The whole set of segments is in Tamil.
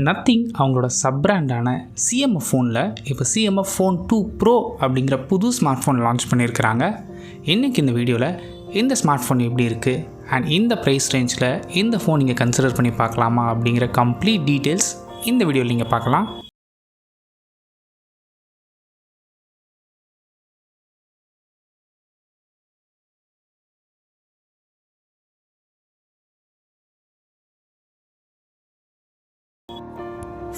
நத்திங் அவங்களோட சப் பிராண்டான CMF ஃபோனில் இப்போ CMF Phone 2 Pro அப்படிங்கிற புது ஸ்மார்ட் ஃபோன் லான்ச் பண்ணியிருக்கிறாங்க. இன்றைக்கி இந்த வீடியோவில் இந்த ஸ்மார்ட் ஃபோன் எப்படி இருக்குது அண்ட் இந்த ப்ரைஸ் ரேஞ்சில் இந்த ஃபோன் நீங்கள் கன்சிடர் பண்ணி பார்க்கலாமா அப்படிங்கிற கம்ப்ளீட் டீட்டெயில்ஸ் இந்த வீடியோவில் நீங்கள் பார்க்கலாம்.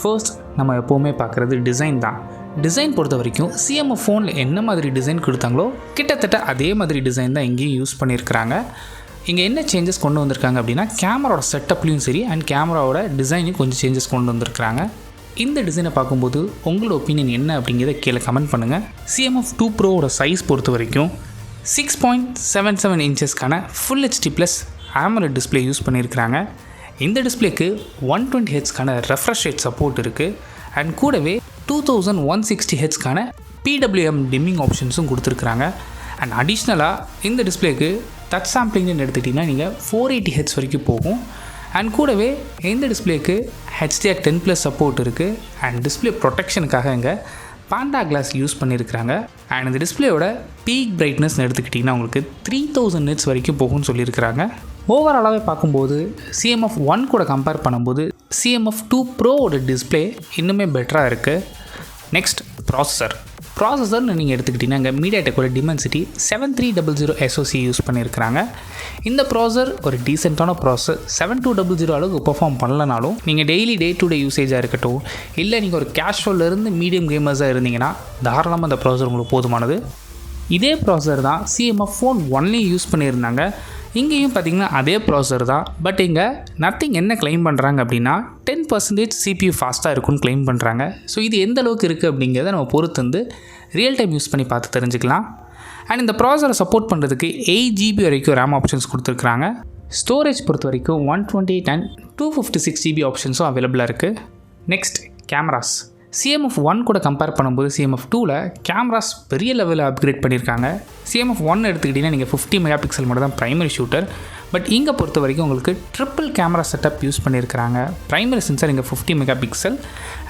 ஃபர்ஸ்ட் நம்ம எப்போவுமே பார்க்குறது டிசைன் தான். டிசைன் பொறுத்த வரைக்கும் CMF ஃபோனில் என்ன மாதிரி டிசைன் கொடுத்தாங்களோ கிட்டத்தட்ட அதே மாதிரி டிசைன் தான் இங்கேயும் யூஸ் பண்ணியிருக்கிறாங்க. இங்கே என்ன சேஞ்சஸ் கொண்டு வந்திருக்காங்க அப்படின்னா கேமராவோட செட்டப்லேயும் சரி அண்ட் கேமராவோட டிசைனையும் கொஞ்சம் சேஞ்சஸ் கொண்டு வந்திருக்கிறாங்க. இந்த டிசைனை பார்க்கும்போது உங்களோட ஒப்பீனியன் என்ன அப்படிங்கிறத கீழே கமெண்ட் பண்ணுங்கள். CMF 2 Proவோட சைஸ் பொறுத்த வரைக்கும் 6.77 இன்ச்சஸ்க்கான Full HD+ AMOLED display use பண்ணியிருக்கிறாங்க. இந்த டிஸ்பிளேக்கு 120 ஹெர்ட்ஸ்க்கான ரெஃப்ரெஷ் ரேட் சப்போர்ட் இருக்குது அண்ட் கூடவே 2160 ஹெர்ட்ஸ்க்கான PWM டிம்மிங் ஆப்ஷன்ஸும் கொடுத்துருக்குறாங்க. அண்ட் அடிஷ்னலாக இந்த டிஸ்பிளேக்கு டச் சாம்பிளிங்னு எடுத்துக்கிட்டிங்கன்னா நீங்கள் 480 ஹெர்ட்ஸ் வரைக்கும் போகும். அண்ட் கூடவே இந்த டிஸ்பிளேக்கு HDR10+ சப்போர்ட் இருக்குது அண்ட் டிஸ்பிளே ப்ரொடெக்ஷனுக்காக இங்கே பாண்டா கிளாஸ் யூஸ் பண்ணியிருக்கிறாங்க. அண்ட் இந்த டிஸ்பிளேயோட பீக் பிரைட்னஸ் எடுத்துக்கிட்டிங்கன்னா உங்களுக்கு 3000 நிட்ஸ் வரைக்கும் போகும்னு சொல்லியிருக்கிறாங்க. ஓவராலாகவே பார்க்கும்போது CMF 1 கூட கம்பேர் பண்ணும்போது CMF 2 Proவோட டிஸ்பிளே இன்னுமே பெட்டராக இருக்குது. நெக்ஸ்ட் ப்ராசஸர்னு நீங்கள் எடுத்துக்கிட்டிங்கன்னா இங்கே மீடியாடெக்கோட டிமென்சிட்டி 7300 SoC யூஸ் பண்ணியிருக்கிறாங்க. இந்த ப்ராசஸர் ஒரு டீசெண்டான ப்ராசஸர். 7200 அளவுக்கு பெர்ஃபார்ம் பண்ணலனாலும் நீங்கள் டெய்லி டே டு டே யூசேஜாக இருக்கட்டும் இல்லை நீங்கள் ஒரு கேஷுவல்லேருந்து மீடியம் கேமர்ஸாக இருந்தீங்கன்னா தாராளமாக அந்த ப்ராசஸர் உங்களுக்கு போதுமானது. இதே ப்ராசஸர் தான் CMF Phone 1லேயும் யூஸ் பண்ணியிருந்தாங்க. இங்கேயும் பார்த்திங்கன்னா அதே ப்ராசஸர் தான். பட் இங்கே நத்திங் என்ன கிளைம் பண்ணுறாங்க அப்படின்னா 10% CPU ஃபாஸ்ட்டாக இருக்குன்னு கிளைம் பண்ணுறாங்க. ஸோ இது எந்த அளவுக்கு இருக்குது அப்படிங்கிறத நம்ம பொறுத்து வந்து ரியல் டைம் யூஸ் பண்ணி பார்த்து தெரிஞ்சுக்கலாம். அண்ட் இந்த ப்ராசஸரை சப்போர்ட் பண்ணுறதுக்கு 8GB வரைக்கும் RAM ஆப்ஷன்ஸ் கொடுத்துருக்குறாங்க. ஸ்டோரேஜ் பொறுத்த வரைக்கும் 128 அண்ட் 256GB ஆப்ஷன்ஸும் அவைலபிளாக இருக்குது. Next cameras. CMF 1 கூட கம்பேர் பண்ணும்போது CMF 2ல் கேமராஸ் பெரிய லெவலில் அப்கிரேட் பண்ணியிருக்காங்க. CMF 1 எடுத்துக்கிட்டிங்கன்னா நீங்கள் 50 MP மட்டும் தான் ப்ரைமரி ஷூட்டர். பட் இங்கே பொறுத்த வரைக்கும் உங்களுக்கு ட்ரிப்பிள் கேமரா செட்டப் யூஸ் பண்ணியிருக்கிறாங்க. ப்ரைமரி சென்சார் இங்கே 50 MP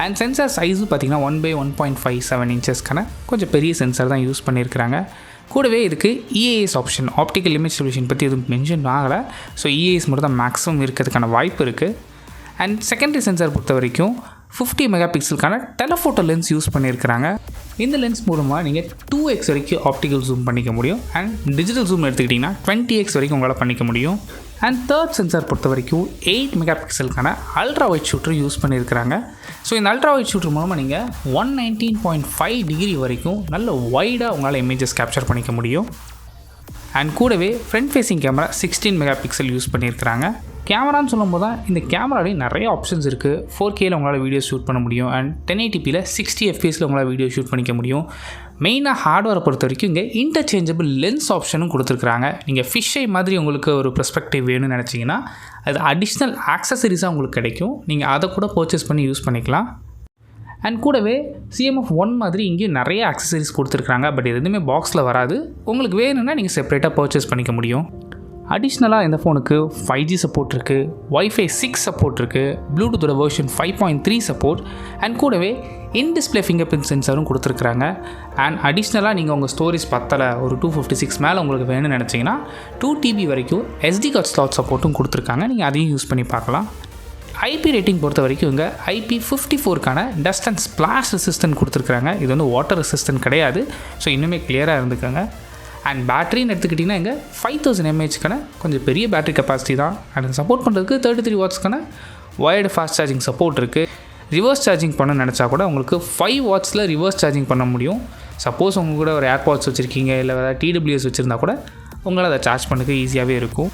அண்ட் சென்சார் சைஸும் பார்த்திங்கன்னா 1/1.57 இன்ச்சஸ்க்கான கொஞ்சம் பெரிய சென்சார் தான் யூஸ் பண்ணியிருக்கிறாங்க. கூடவே இதுக்கு EAS option, optical image solution பற்றி எதுவும் மென்ஷன் ஆகலை. ஸோ EAS மட்டும் தான் மேக்ஸிமம் இருக்கிறதுக்கான வாய்ப்பு இருக்குது. அண்ட் செகண்டரி சென்சார் பொறுத்த வரைக்கும் 50 MP டெலஃபோட்டோ லென்ஸ் யூஸ் பண்ணியிருக்கிறாங்க. இந்த லென்ஸ் மூலமாக நீங்கள் 2x வரைக்கும் ஆப்டிக்கல் ஜூம் பண்ணிக்க முடியும். அண்ட் டிஜிட்டல் ஜூம் எடுத்துக்கிட்டிங்கன்னா 20x வரைக்கும் உங்களால் பண்ணிக்க முடியும். அண்ட் தேர்ட் சென்சார் பொறுத்த வரைக்கும் 8 MP ultra wide shooter use பண்ணியிருக்கிறாங்க. ஸோ இந்த அல்ட்ரா வைட் ஷூட்டர் மூலமாக நீங்கள் 119.5 டிகிரி வரைக்கும் நல்ல வைடாக உங்களால் இமேஜஸ் கேப்சர் பண்ணிக்க முடியும். அண்ட் கூடவே front facing camera 16 MP use பண்ணியிருக்கிறாங்க. கேமரான்னு சொல்லும்போது தான் இந்த கேமராலேயே நிறைய ஆப்ஷன்ஸ் இருக்குது. 4Kயில் உங்களால் வீடியோ ஷூட் பண்ண முடியும் அண்ட் 1080pயில் 60 FPSயில் உங்களால் வீடியோ ஷூட் பண்ணிக்க முடியும். மெயினாக ஹார்ட்வேரை பொறுத்த வரைக்கும் இங்கே இன்டர்சேஞ்சபிள் லென்ஸ் ஆப்ஷனும் கொடுத்துருக்குறாங்க. நீங்கள் ஃபிஷ்ஷை மாதிரி உங்களுக்கு ஒரு பெர்ஸ்பெக்டிவ் வேணும்னு நினச்சிங்கன்னா அது அடிஷ்னல் ஆக்சசரிஸாக உங்களுக்கு கிடைக்கும். நீங்கள் அதை கூட பர்ச்சேஸ் பண்ணி யூஸ் பண்ணிக்கலாம். அண்ட் கூடவே CMF 1 மாதிரி இங்கேயும் நிறைய ஆக்சசரிஸ் கொடுத்துருக்குறாங்க. பட் இது எதுவுமே பாக்ஸில் வராது. உங்களுக்கு வேணும்னா நீங்கள் செப்பரேட்டாக பர்ச்சேஸ் பண்ணிக்க முடியும். அடிஷ்னலாக இந்த ஃபோனுக்கு 5G சப்போர்ட் இருக்குது, Wi-Fi 6 சப்போர்ட் இருக்குது, ப்ளூடூத்தோட வெர்ஷன் 5.3 சப்போர்ட் அண்ட் கூடவே இன் டிஸ்பிளே ஃபிங்கர் பிரிண்ட் சென்சாரும் கொடுத்துருக்குறாங்க. அண்ட் அடிஷ்னலாக நீங்கள் உங்கள் ஸ்டோரேஜ் பத்தலை ஒரு 256 மேலே உங்களுக்கு வேணும்னு நினச்சிங்கன்னா 2TB வரைக்கும் SD கார்ட் ஸ்லாட் சப்போர்ட்டும் கொடுத்துருக்காங்க. நீங்கள் அதையும் யூஸ் பண்ணி பார்க்கலாம். IP ரேட்டிங் பொறுத்த வரைக்கும் இங்கே IP54க்கான டஸ்ட் அண்ட் ஸ்ப்ளாஷ் ரெசிஸ்டன்ட் கொடுத்துருக்குறாங்க. இது வந்து வாட்டர் ரெசிஸ்டன்ட் கிடையாது. ஸோ இன்னுமே கிளியராக இருந்துக்கோங்க. அண்ட் பேட்டரின்னு எடுத்துக்கிட்டிங்கன்னா இங்கே 5000 mAhக்கான கொஞ்சம் பெரிய பேட்டரி கெப்பாசிட்டி தான். அண்ட் சப்போர்ட் பண்ணுறதுக்கு 33 வாட்ஸ்க்கான வயர்டு ஃபாஸ்ட் சார்ஜிங் சப்போர்ட் இருக்குது. ரிவர்ஸ் சார்ஜிங் பண்ண நினச்சா கூட உங்களுக்கு 5 வாட்ஸில் ரிவர்ஸ் சார்ஜிங் பண்ண முடியும். சப்போஸ் உங்கள் கூட ஒரு ஏர்பாட்ஸ் வச்சுருக்கீங்க இல்லை வேறு TWS வச்சுருந்தா கூட உங்களால் அதை சார்ஜ் பண்ணுறதுக்கு ஈஸியாகவே இருக்கும்.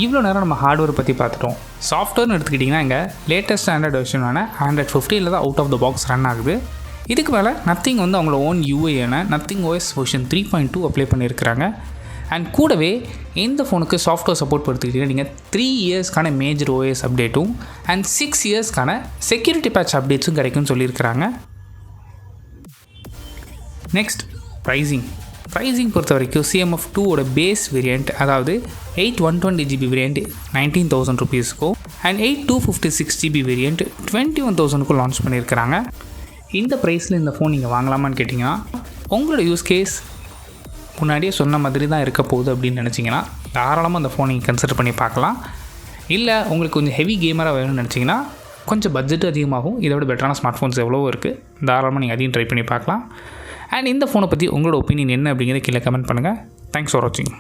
இவ்வளோ நேரம் நம்ம ஹார்ட்வேர் பற்றி பார்த்துட்டோம். சாஃப்ட்வேர்னு எடுத்துக்கிட்டிங்கன்னா இங்கே லேட்டஸ்ட் ஸ்டாண்டர்ட் வெர்ஷனான Android 15 தான் out of the box run ஆகுது. இதுக்கு மேலே நத்திங் வந்து அவங்களோட ஓன் UIயான நத்திங் OS வெர்ஷன் 3.2 அப்ளை பண்ணியிருக்கிறாங்க. அண்ட் கூடவே இந்த ஃபோனுக்கு சாஃப்ட்வேர் சப்போர்ட் எடுத்துக்கிட்டிங்கன்னா நீங்கள் 3 இயர்ஸ்க்கான மேஜர் OS அப்டேட்டும் அண்ட் 6 இயர்ஸ்க்கான செக்யூரிட்டி பேட்ச் அப்டேட்ஸும் கிடைக்கும்னு சொல்லியிருக்கிறாங்க. Next pricing. ப்ரைஸிங் பொறுத்த வரைக்கும் CMF 2ஓட பேஸ் வேரியண்ட், அதாவது 8 120GB வேரியண்ட் 19,000 ருபீஸ்க்கும் அண்ட் 8 256GB வேரியண்ட் 21,000க்கும் லான்ச் பண்ணியிருக்கிறாங்க. இந்த ப்ரைஸில் இந்த ஃபோன் நீங்கள் வாங்கலாமான்னு கேட்டிங்கன்னா, உங்களோட யூஸ் கேஸ் முன்னாடியே சொன்ன மாதிரி தான் இருக்க போகுது அப்படின்னு நினச்சிங்கன்னா தாராளமாக அந்த ஃபோன் நீங்கள் கன்சிடர் பண்ணி பார்க்கலாம். இல்லை உங்களுக்கு கொஞ்சம் ஹெவி கேமராக வேணும்னு நினச்சிங்கன்னா கொஞ்சம் பட்ஜெட் அதிகமாகும். இதை விட பெட்டரான ஸ்மார்ட் ஃபோன்ஸ் எவ்வளவோ இருக்குது, தாராளமாக நீங்கள் அதையும் ட்ரை பண்ணி பார்க்கலாம். அண்ட் இந்த ஃபோனை பற்றி உங்களோட ஒப்பீனியன் என்ன அப்படிங்கிறத கீழே கமெண்ட் பண்ணுங்கள். தேங்க்ஸ் ஃபார் வாட்சிங்.